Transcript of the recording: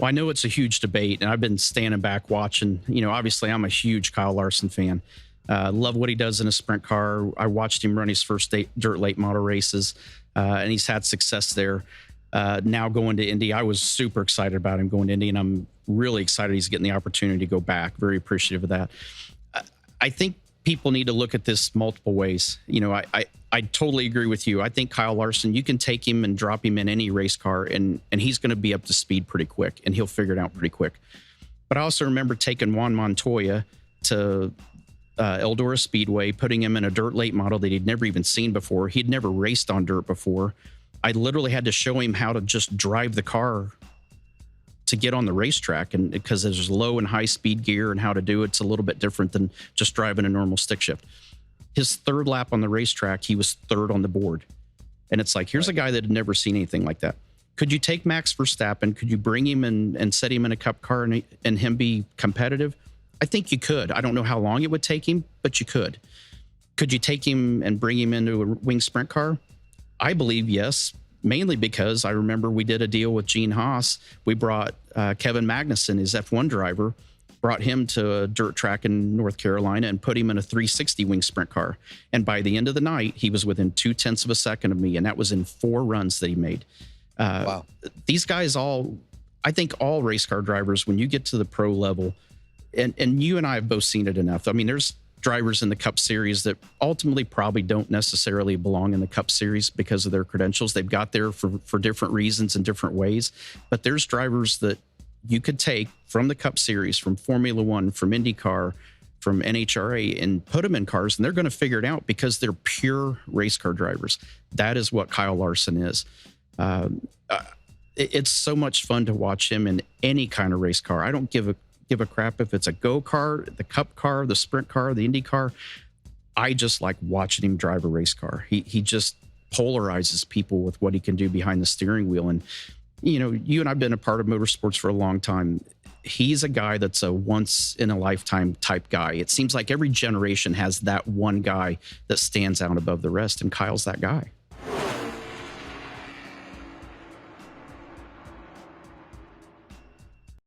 Well, I know it's a huge debate, and I've been standing back watching. Obviously, I'm a huge Kyle Larson fan. Love what he does in a sprint car. I watched him run his first dirt late model races, and he's had success there. Now going to Indy, I was super excited about him going to Indy, and I'm really excited he's getting the opportunity to go back. Very appreciative of that. I think people need to look at this multiple ways. I totally agree with you. I think Kyle Larson, you can take him and drop him in any race car, and he's going to be up to speed pretty quick, and he'll figure it out pretty quick. But I also remember taking Juan Montoya to Eldora Speedway, putting him in a dirt late model that he'd never even seen before. He'd never raced on dirt before. I literally had to show him how to just drive the car to get on the racetrack, and because there's low and high speed gear and how to do it's a little bit different than just driving a normal stick shift. His third lap on the racetrack, he was third on the board. And it's like, here's a guy that had never seen anything like that. Could you take Max Verstappen? Could you bring him and set him in a cup car and him be competitive? I think you could. I don't know how long it would take him, but you could. Could you take him and bring him into a wing sprint car? I believe yes, mainly because I remember we did a deal with Gene Haas. We brought Kevin Magnussen, his F1 driver, brought him to a dirt track in North Carolina and put him in a 360 wing sprint car. And by the end of the night, he was within 0.2 of a second of me. And that was in 4 runs that he made. Wow. These guys I think all race car drivers, when you get to the pro level, and you and I have both seen it enough. I mean, there's drivers in the Cup Series that ultimately probably don't necessarily belong in the Cup Series because of their credentials. They've got there for different reasons and different ways. But there's drivers that you could take from the Cup Series, from Formula One, from IndyCar, from NHRA, and put them in cars, and they're going to figure it out because they're pure race car drivers. That is what Kyle Larson is. It's so much fun to watch him in any kind of race car. I don't give a crap if it's a go-kart, the Cup car, the sprint car, the Indy car. I just like watching him drive a race car. He just polarizes people with what he can do behind the steering wheel. And you and I've been a part of motorsports for a long time. He's a guy that's a once in a lifetime type guy. It seems like every generation has that one guy that stands out above the rest, and Kyle's that guy.